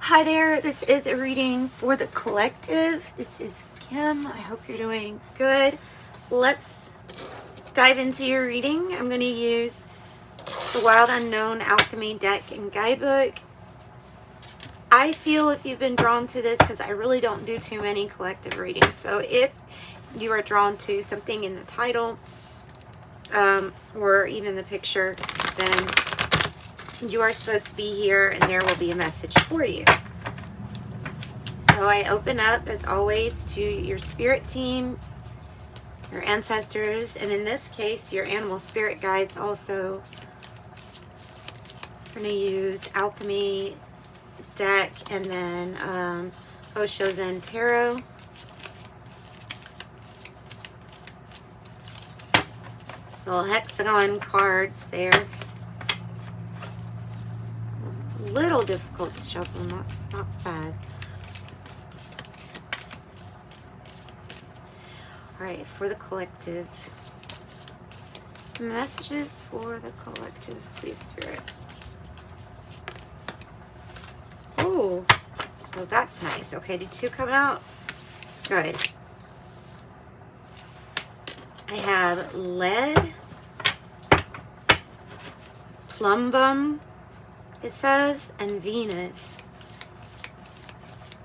Hi there, this is a reading for the collective. This is Kim. I hope you're doing good. Let's dive into your reading. I'm going to use the Wild Unknown Alchemy deck and guidebook. I feel if you've been drawn to this, because I really don't do too many collective readings, so if you are drawn to something in the title or even the picture, then you are supposed to be here and there will be a message for you. So I open up, as always, to your spirit team, your ancestors, and in this case, your animal spirit guides also. I'm going to use Alchemy deck and then Osho Zen Tarot. Little hexagon cards there. A little difficult to shuffle, not bad. All right, for the collective. Messages for the collective, please, Spirit. Oh, well, that's nice. Okay, did two come out? Good. I have lead, plumbum, it says, and Venus.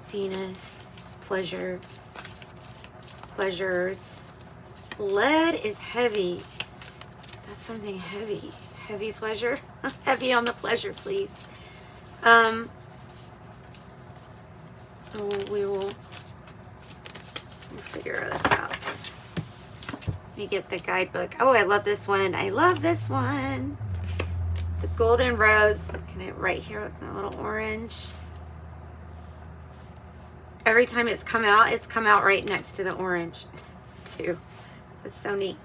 Venus, pleasure, pleasures. Lead is heavy. That's something heavy. Heavy pleasure. Heavy on the pleasure, please. We will figure this out. Let me get the guidebook. Oh, I love this one. I love this one. The golden rose. Looking at it right here with my little orange. Every time it's come out right next to the orange too. That's so neat.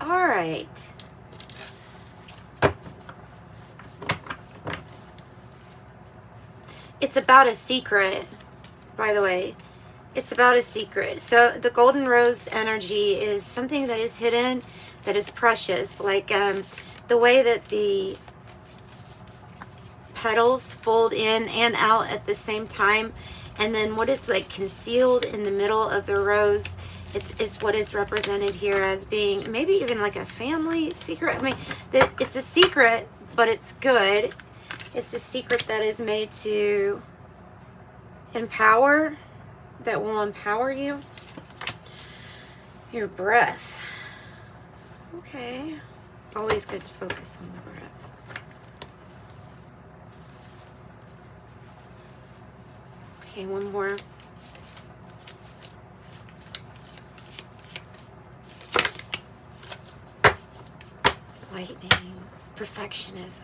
All right. It's about a secret, by the way. It's about a secret. So the golden rose energy is something that is hidden, that is precious. Like the way that the petals fold in and out at the same time, and then what is like concealed in the middle of the rose, it's what is represented here as being maybe even like a family secret. I mean, it's a secret, but it's good. It's a secret that is made to empower, that will empower you. Your breath. Okay. Always good to focus on the breath. Okay, one more. Lightning. Perfectionism.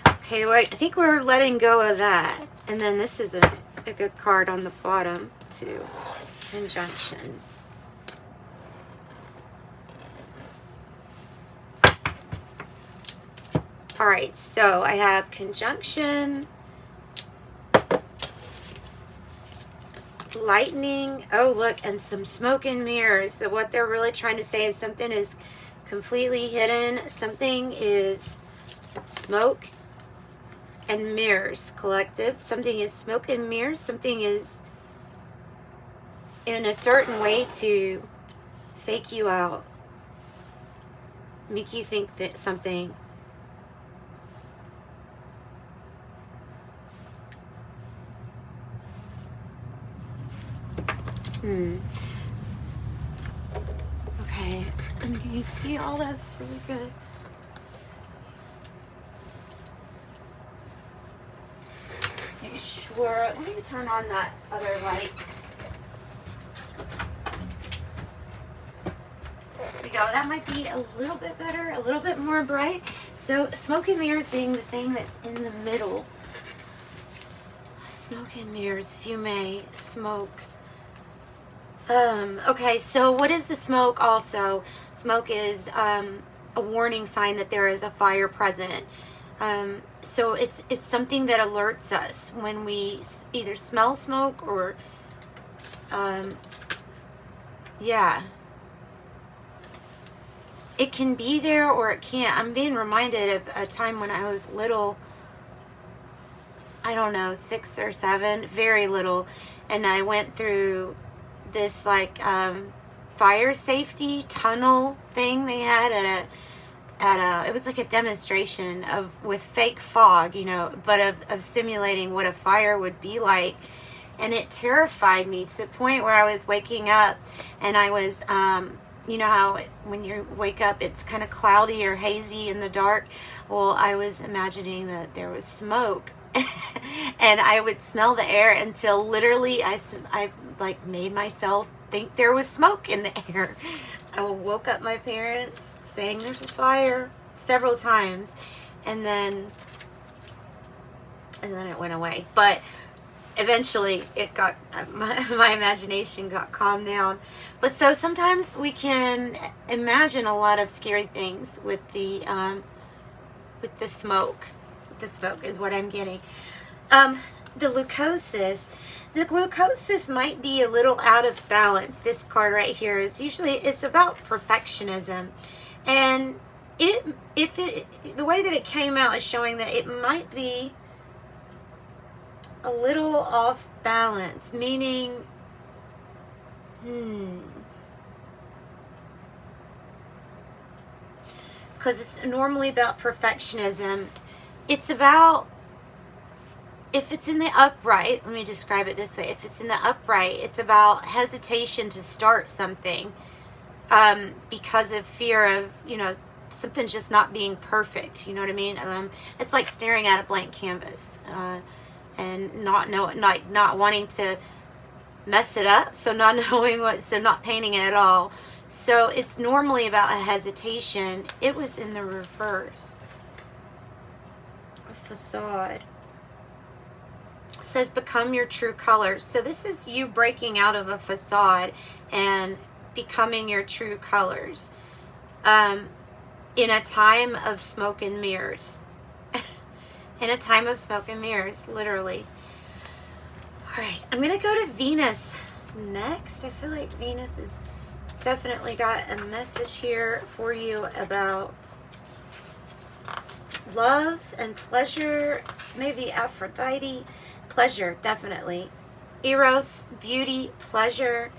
Okay, well, I think we're letting go of that. And then this is a good card on the bottom too. Conjunction. All right, so I have conjunction, lightning. Oh, look, and some smoke and mirrors. So what they're really trying to say is something is completely hidden. Something is smoke and mirrors, collective. Something is smoke and mirrors. Something is in a certain way to fake you out, make you think that something. Okay, and can you see all that's really good? Make sure, let me turn on that other light. There we go, that might be a little bit better, a little bit more bright. So smoke and mirrors being the thing that's in the middle. Smoke and mirrors, fume, smoke. Okay, so what is the smoke also? Smoke is a warning sign that there is a fire present. So it's something that alerts us when we either smell smoke or, yeah. It can be there or it can't. I'm being reminded of a time when I was little I don't know, 6 or 7, very little. And I went through this like fire safety tunnel thing they had it was like a demonstration of with fake fog, you know, but of simulating what a fire would be like. And it terrified me to the point where I was waking up and I was you know how when you wake up it's kind of cloudy or hazy in the dark. Well, I was imagining that there was smoke and I would smell the air until literally I like made myself think there was smoke in the air. I woke up my parents saying there's a fire several times, and then it went away. But eventually it got, my imagination got calmed down. But so sometimes we can imagine a lot of scary things with the smoke. The smoke is what I'm getting. The glucosis might be a little out of balance. This card right here is usually, it's about perfectionism, and the way that it came out is showing that it might be a little off balance, meaning because it's normally about perfectionism. It's about, if it's in the upright, let me describe it this way. If it's in the upright, it's about hesitation to start something because of fear of, you know, something just not being perfect. You know what I mean? It's like staring at a blank canvas and not wanting to mess it up. So not knowing so not painting it at all. So it's normally about a hesitation. It was in the reverse. A facade. It says become your true colors. So this is you breaking out of a facade and becoming your true colors in a time of smoke and mirrors. In a time of smoke and mirrors, literally. All right, I'm gonna go to Venus next. I feel like Venus has definitely got a message here for you about love and pleasure, maybe Aphrodite. Pleasure, definitely. Eros, beauty, pleasure.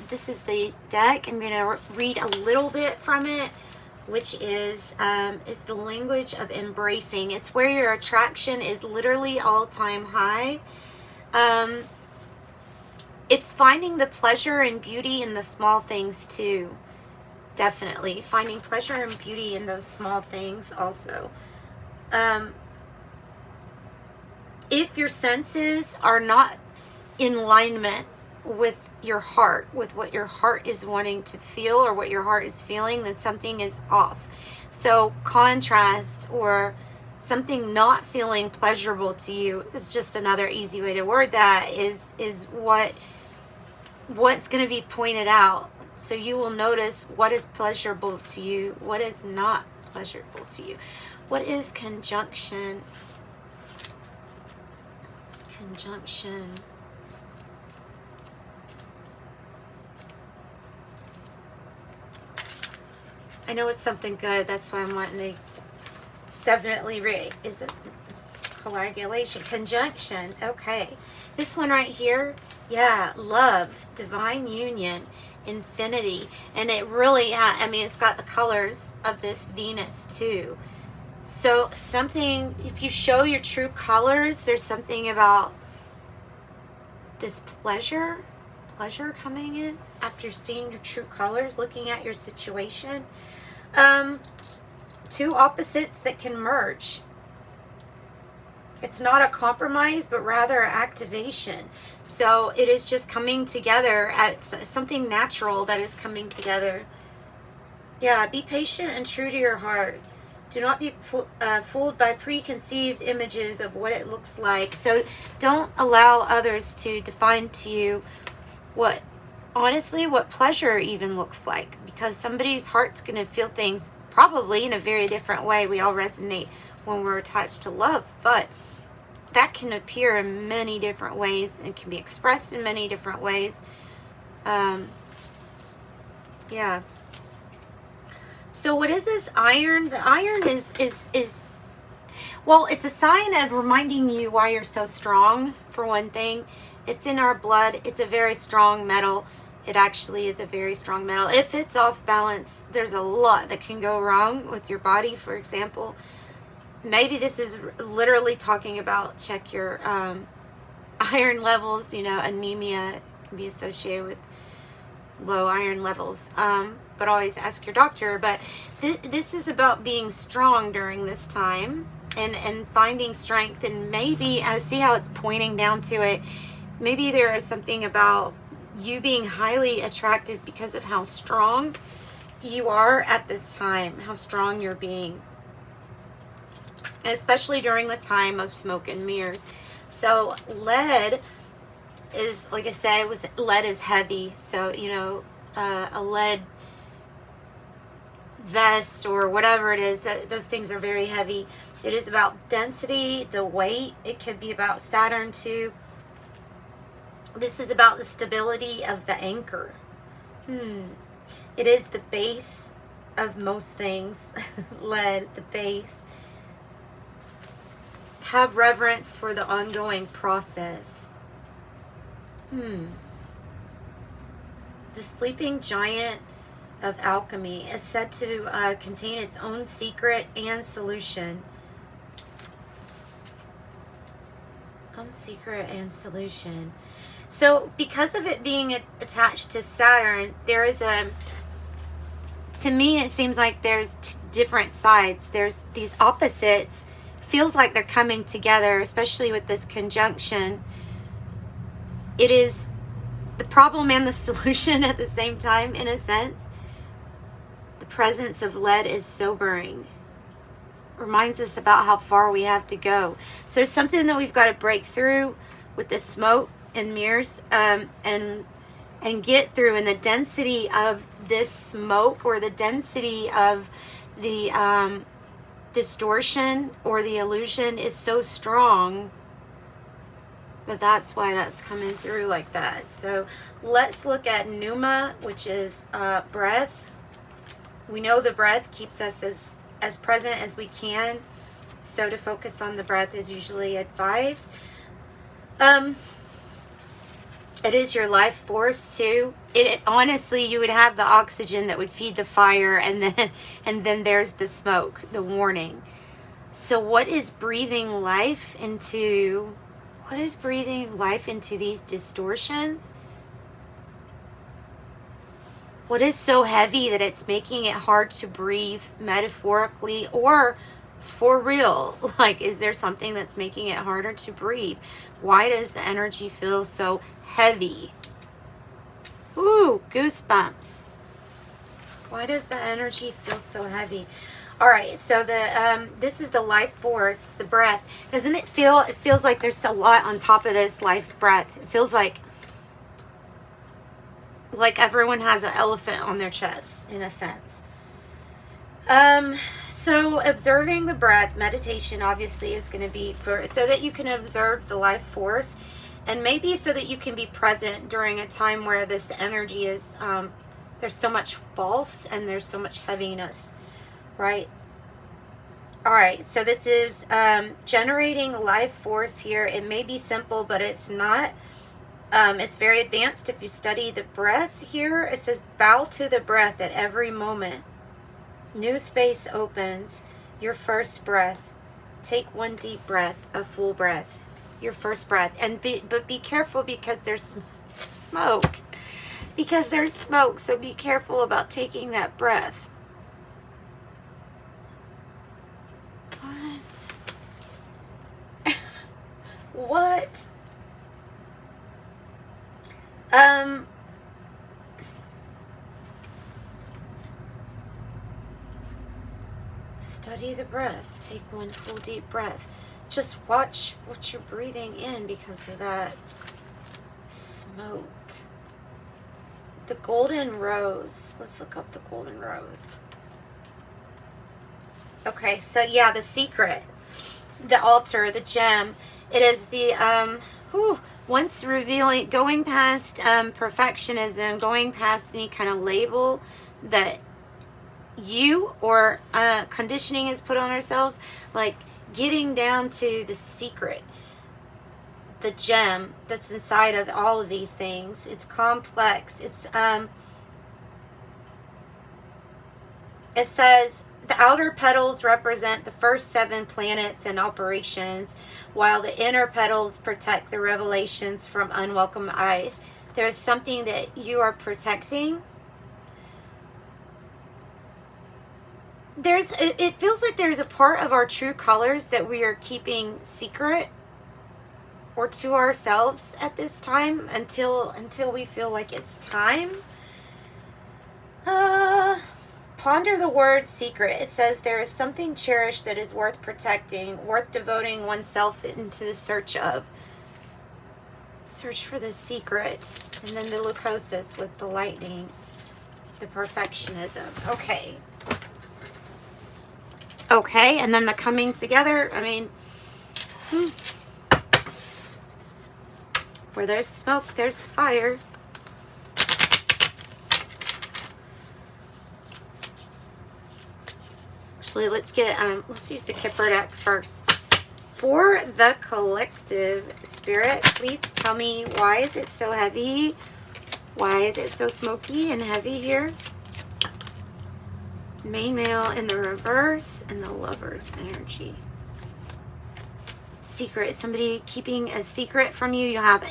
This is the deck. I'm gonna read a little bit from it, which is the language of embracing. It's where your attraction is literally all-time high. It's finding the pleasure and beauty in the small things too. Definitely. Finding pleasure and beauty in those small things also. If your senses are not in alignment with your heart, with what your heart is wanting to feel or what your heart is feeling, then something is off. So contrast or something not feeling pleasurable to you is just another easy way to word that, is what's going to be pointed out. So you will notice what is pleasurable to you, what is not pleasurable to you. What is conjunction? Conjunction. I know it's something good. That's why I'm wanting to definitely read. Is it coagulation? Conjunction. Okay. This one right here. Yeah. Love. Divine union. Infinity. And it really, I mean, it's got the colors of this Venus too. So something, if you show your true colors, there's something about this pleasure coming in after seeing your true colors, looking at your situation. Two opposites that can merge. It's not a compromise, but rather activation. So it is just coming together at something natural that is coming together. Yeah, be patient and true to your heart. Do not be fooled by preconceived images of what it looks like. So don't allow others to define to you what pleasure even looks like, because somebody's heart's going to feel things probably in a very different way. We all resonate when we're attached to love, but that can appear in many different ways and can be expressed in many different ways. Yeah. So what is this iron? The iron is Well, it's a sign of reminding you why you're so strong, for one thing. It's in our blood. It's a very strong metal. It actually is a very strong metal. If it's off balance, there's a lot that can go wrong with your body. For example, maybe this is literally talking about check your iron levels. You know, anemia can be associated with low iron levels. But always ask your doctor. But this is about being strong during this time and finding strength. And maybe, I see how it's pointing down to it, maybe there is something about you being highly attractive because of how strong you are at this time, how strong you're being. And especially during the time of smoke and mirrors. So lead is, like I said, lead is heavy. So, you know, a lead vest or whatever it is, those things are very heavy. It is about density, the weight. It could be about Saturn too. This is about the stability of the anchor. It is the base of most things. Lead, the base. Have reverence for the ongoing process. The sleeping giant of alchemy is said to contain its own secret and solution. Secret and solution. So because of it being attached to Saturn, there is to me it seems like there's different sides. There's these opposites. Feels like they're coming together, especially with this conjunction. It is the problem and the solution at the same time, in a sense. The presence of lead is sobering. Reminds us about how far we have to go. So there's something that we've got to break through with the smoke and mirrors, and get through. And the density of this smoke, or the density of the distortion or the illusion, is so strong that that's why that's coming through like that. So let's look at pneuma, which is breath. We know the breath keeps us as present as we can, so to focus on the breath is usually advised. It is your life force too. It honestly, you would have the oxygen that would feed the fire, and then there's the smoke, the warning. So what is breathing life into these distortions? What is so heavy that it's making it hard to breathe, metaphorically or for real? Like, is there something that's making it harder to breathe? Why does the energy feel so heavy? Ooh, goosebumps. Why does the energy feel so heavy? All right, so this is the life force, the breath. Doesn't it feel? It feels like there's a lot on top of this life breath. It feels like everyone has an elephant on their chest, in a sense. So observing the breath, meditation obviously is going to be so that you can observe the life force, and maybe so that you can be present during a time where this energy is, there's so much false and there's so much heaviness, right? All right, so this is generating life force here. It may be simple, but it's not. It's very advanced. If you study the breath here, it says bow to the breath at every moment. New space opens. Your first breath. Take one deep breath, a full breath. Your first breath. But be careful, because there's smoke. Because there's smoke, so be careful about taking that breath. What? Study the breath. Take one full deep breath. Just watch what you're breathing in because of that smoke. The golden rose. Let's look up the golden rose. Okay, so yeah, the secret, the altar, the gem. It is the once revealing, going past perfectionism, going past any kind of label that you or conditioning is put on ourselves. Like, getting down to the secret, the gem that's inside of all of these things. It's complex. It says the outer petals represent the first 7 planets and operations, while the inner petals protect the revelations from unwelcome eyes. There is something that you are protecting. It feels like there's a part of our true colors that we are keeping secret or to ourselves at this time until we feel like it's time. Ponder the word secret. It says there is something cherished that is worth protecting, worth devoting oneself into the search of. Search for the secret. And then the leucosis was the lightning, the perfectionism. Okay. Okay, and then the coming together. I mean, where there's smoke, there's fire. Actually, let's use the Kipper deck first. For the collective, Spirit, please tell me, why is it so heavy? Why is it so smoky and heavy here? Main male in the reverse and the Lover's energy. Secret. Somebody keeping a secret from you. You have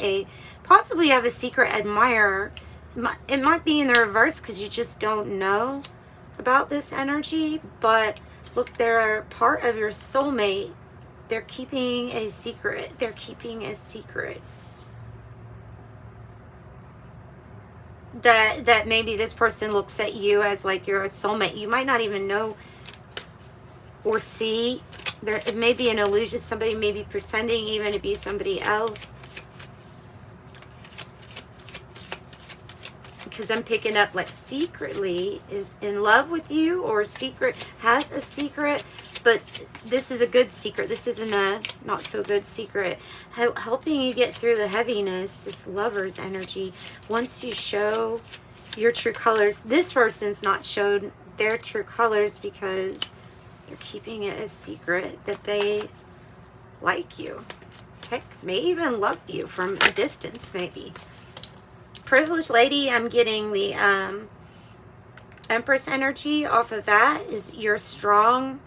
possibly you have a secret admirer. It might be in the reverse because you just don't know about this energy. But look, they're part of your soulmate. They're keeping a secret. They're keeping a secret. That maybe this person looks at you as like you're a soulmate. You might not even know or see. It may be an illusion. Somebody may be pretending even to be somebody else. Because I'm picking up like secretly is in love with you, or has a secret. But this is a good secret. This isn't a not so good secret. Helping you get through the heaviness, this Lover's energy. Once you show your true colors, this person's not showed their true colors because they're keeping it a secret that they like you. Heck, may even love you from a distance, maybe. Privileged lady, I'm getting the Empress energy off of that. Is you're strong.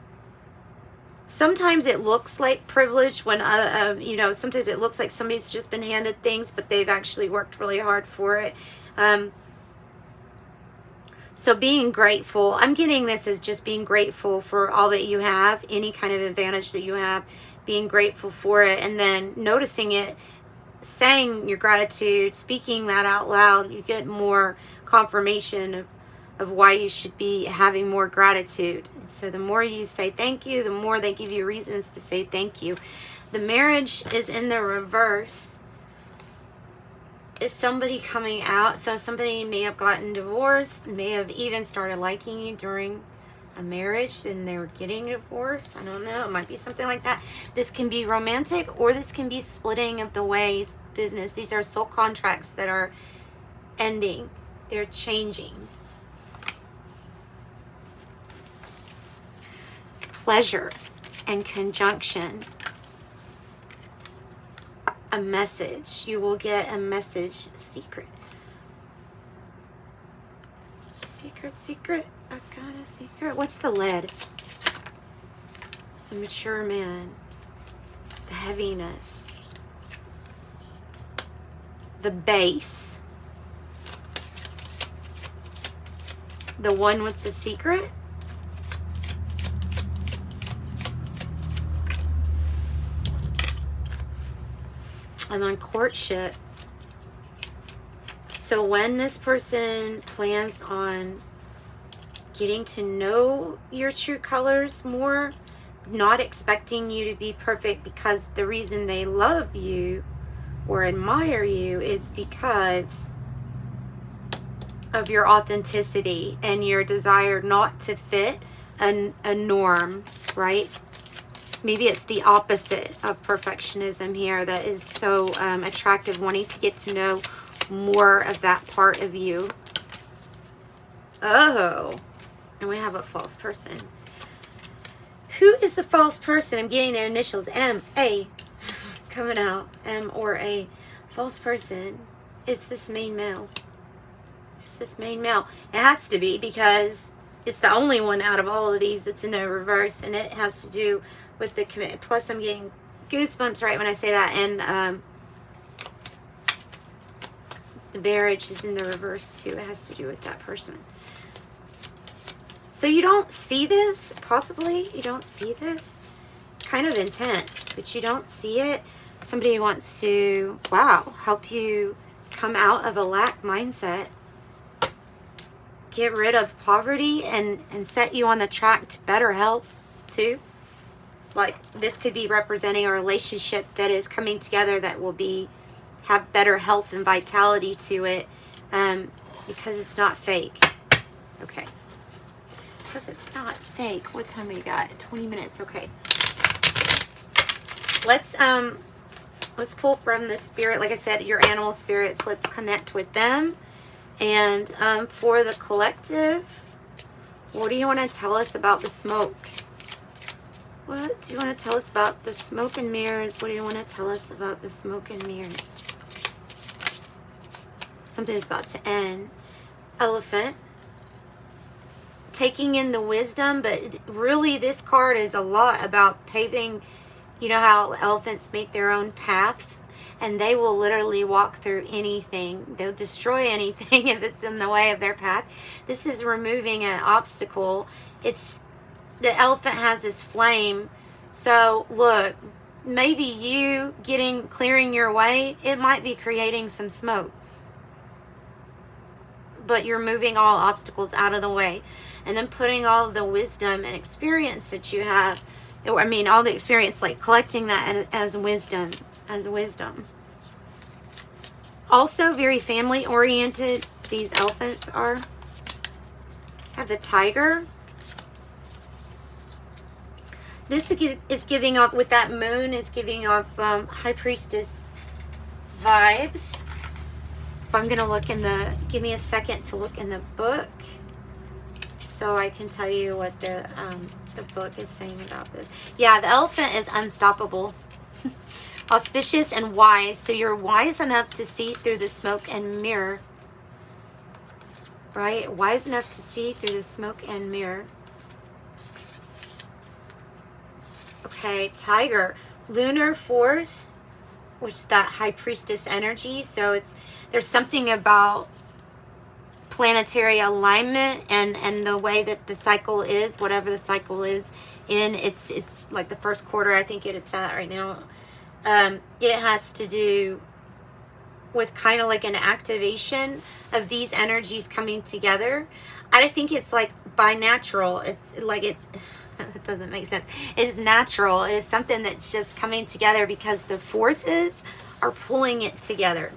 Sometimes it looks like privilege when, sometimes it looks like somebody's just been handed things, but they've actually worked really hard for it. So being grateful, I'm getting this as just being grateful for all that you have, any kind of advantage that you have, being grateful for it, and then noticing it, saying your gratitude, speaking that out loud, you get more confirmation of why you should be having more gratitude. So the more you say thank you, the more they give you reasons to say thank you. The marriage is in the reverse. Is somebody coming out? So somebody may have gotten divorced, may have even started liking you during a marriage and they were getting divorced. I don't know. It might be something like that. This can be romantic, or this can be splitting of the ways business. These are soul contracts that are ending. They're changing. Pleasure and conjunction. A message. You will get a message. Secret. Secret. I got a secret. What's the lead? The mature man. The heaviness. The base. The one with the secret. And on courtship. So when this person plans on getting to know your true colors more, not expecting you to be perfect, because the reason they love you or admire you is because of your authenticity and your desire not to fit a norm, right? Maybe it's the opposite of perfectionism here that is so attractive, wanting to get to know more of that part of you. Oh, and we have a false person Who is the false person? I'm getting the initials M-A coming out. M or A. False person. It's this main male. It's this main male. It has to be, because it's the only one out of all of these that's in the reverse, and it has to do with the commitment. Plus, I'm getting goosebumps right when I say that, and the marriage is in the reverse too. It has to do with that person. So you don't see this, possibly. You don't see this. Kind of intense, but you don't see it. Somebody wants to, wow, help you come out of a lack mindset. Get rid of poverty and set you on the track to better health too. Like, this could be representing a relationship that is coming together that will have better health and vitality to it, because it's not fake. Okay. Because it's not fake. What time we got? 20 minutes. Okay. Let's pull from the spirit. Like I said, your animal spirits. Let's connect with them. And for the collective, what do you want to tell us about the smoke? What do you want to tell us about the smoke and mirrors? What do you want to tell us about the smoke and mirrors? Something's about to end. Elephant. Taking in the wisdom, but really this card is a lot about paving. You know how elephants make their own paths, and they will literally walk through anything. They'll destroy anything if it's in the way of their path. This is removing an obstacle. The elephant has this flame. So look, maybe you clearing your way, it might be creating some smoke, but you're moving all obstacles out of the way, and then putting all the wisdom and experience that you have, I mean, all the experience, like collecting that as wisdom, Also very family oriented, these elephants are. Have the tiger. This is giving off, with that moon, it's giving off High Priestess vibes. If I'm going to look give me a second to look in the book so I can tell you what the book is saying about this. Yeah, the elephant is unstoppable. Auspicious and wise. So you're wise enough to see through the smoke and mirror. Right? Wise enough to see through the smoke and mirror. Okay, tiger. Lunar force, which is that high priestess energy. So there's something about planetary alignment and the way that the cycle is, whatever the cycle is in. It's like the first quarter, I think it's at right now. It has to do with kind of like an activation of these energies coming together. I think it's like by natural. It's like it doesn't make sense. It is natural. It is something that's just coming together because the forces are pulling it together.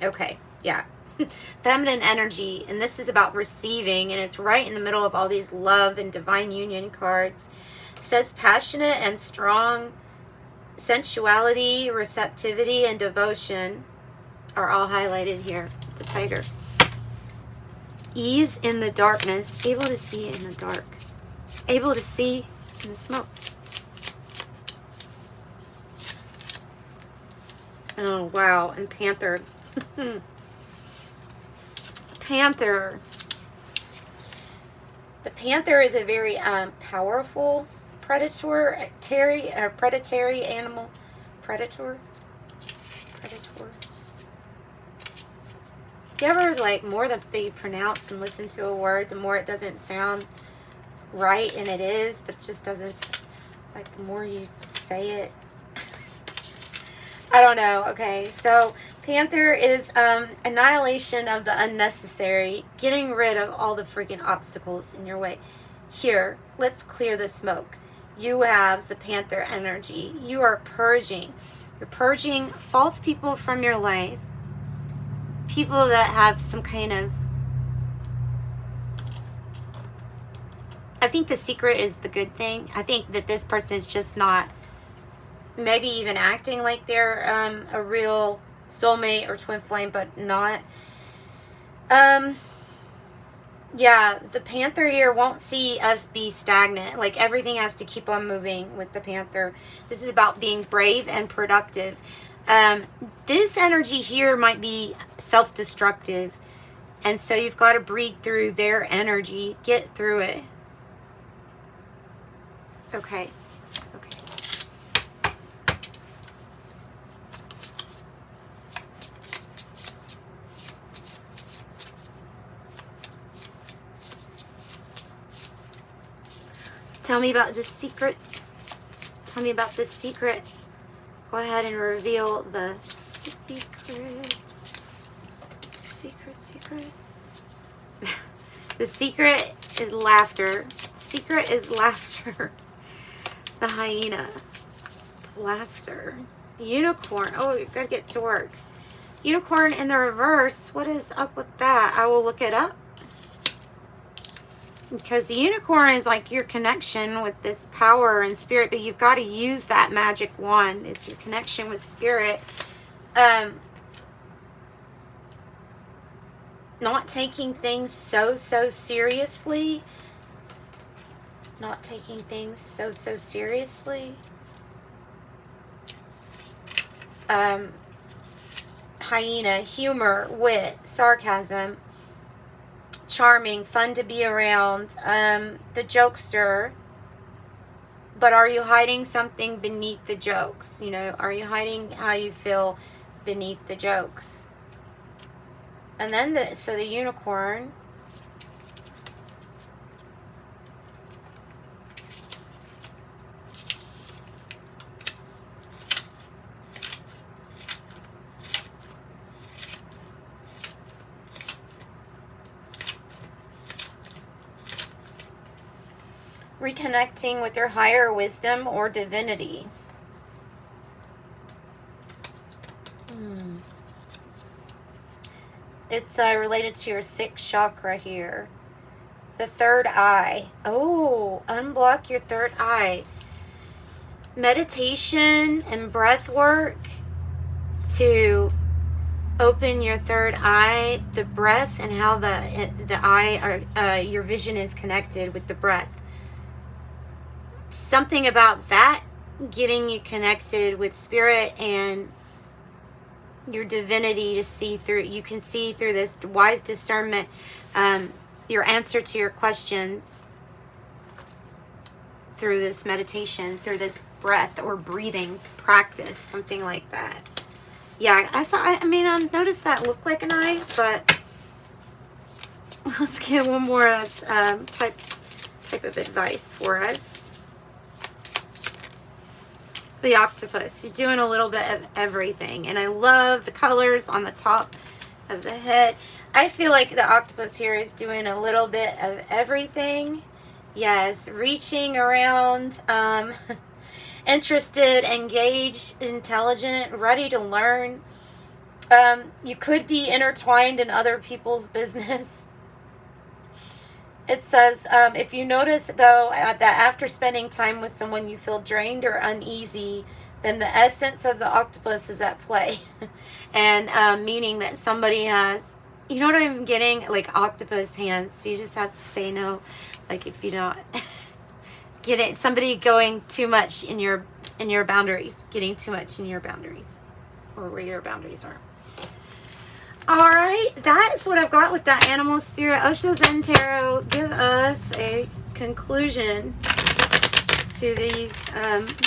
Okay, yeah. Feminine energy, and this is about receiving, and it's right in the middle of all these love and divine union cards. It says passionate and strong. Sensuality, receptivity, and devotion are all highlighted here. The tiger. Ease in the darkness. Able to see in the dark. Able to see in the smoke. Oh, wow. And panther. Panther. The panther is a very powerful predatory animal. Predator. You ever, like, more that you pronounce and listen to a word, the more it doesn't sound right, and it is, but it just doesn't, like, the more you say it. I don't know. Okay, so panther is annihilation of the unnecessary, getting rid of all the freaking obstacles in your way. Here, let's clear the smoke. You have the panther energy. You are purging. You're purging false people from your life. People that have some kind of... I think the secret is the good thing. I think that this person is just not maybe even acting like they're a real soulmate or twin flame, but not. Yeah, the Panther here won't see us be stagnant. Like, everything has to keep on moving with the Panther. This is about being brave and productive. This energy here might be self-destructive. And so you've got to breathe through their energy. Get through it. Okay. Okay. Tell me about this secret. Tell me about this secret. Go ahead and reveal the secret. Secret. The secret is laughter. The secret is laughter. The hyena. Laughter. The unicorn. Oh, you gotta get to work. Unicorn in the reverse. What is up with that? I will look it up. Because the unicorn is like your connection with this power and spirit, but you've got to use that magic wand. It's your connection with spirit. Not taking things so seriously. Not taking things so seriously. Hyena, humor, wit, sarcasm, charming, fun to be around, the jokester. But are you hiding something beneath the jokes? You know, are you hiding how you feel beneath the jokes? And then the unicorn. Reconnecting with your higher wisdom or divinity. It's related to your sixth chakra here. The third eye. Oh, unblock your third eye. Meditation and breath work to open your third eye. The breath and how the eye or your vision is connected with the breath. Something about that getting you connected with spirit and your divinity to see through. You can see through this wise discernment, your answer to your questions through this meditation, through this breath or breathing practice, something like that. Yeah, I noticed that looked like an eye, but let's get one more type of advice for us. The octopus. You're doing a little bit of everything. And I love the colors on the top of the head. I feel like the octopus here is doing a little bit of everything. Yes, reaching around, interested, engaged, intelligent, ready to learn. You could be intertwined in other people's business. It says, if you notice, though, that after spending time with someone you feel drained or uneasy, then the essence of the octopus is at play. And meaning that somebody has, you know what I'm getting? Like octopus hands. So you just have to say no. Like if you don't get it, somebody going too much in your boundaries, getting too much in your boundaries or where your boundaries are. All right, that's what I've got with that animal spirit. Osho Zen Tarot, give us a conclusion to these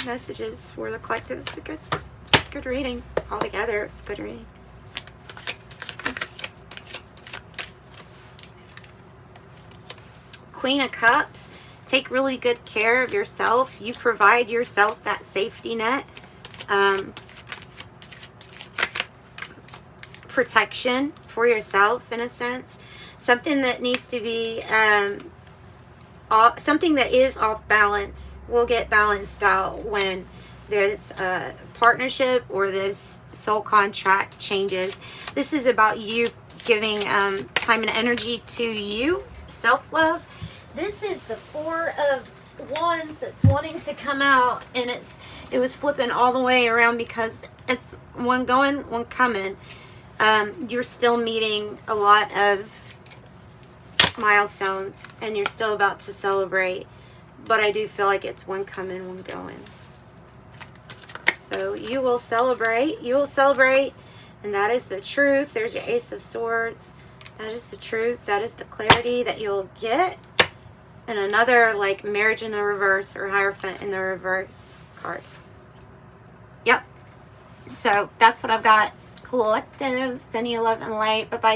messages for the collective. It's a good reading altogether. It's a good reading. Queen of Cups, take really good care of yourself. You provide yourself that safety net. Protection for yourself, in a sense. Something that needs to be something that is off balance will get balanced out when there's a partnership or this soul contract changes. This is about you giving time and energy to you, self-love. This is the Four of Wands that's wanting to come out, and it was flipping all the way around because it's one going, one coming. You're still meeting a lot of milestones and you're still about to celebrate, but I do feel like it's one coming, one going. So you will celebrate, and that is the truth. There's your Ace of Swords. That is the truth. That is the clarity that you'll get. And another like marriage in the reverse or Hierophant in the reverse card. Yep. So that's what I've got. Collective. Sending you love and light. Bye-bye.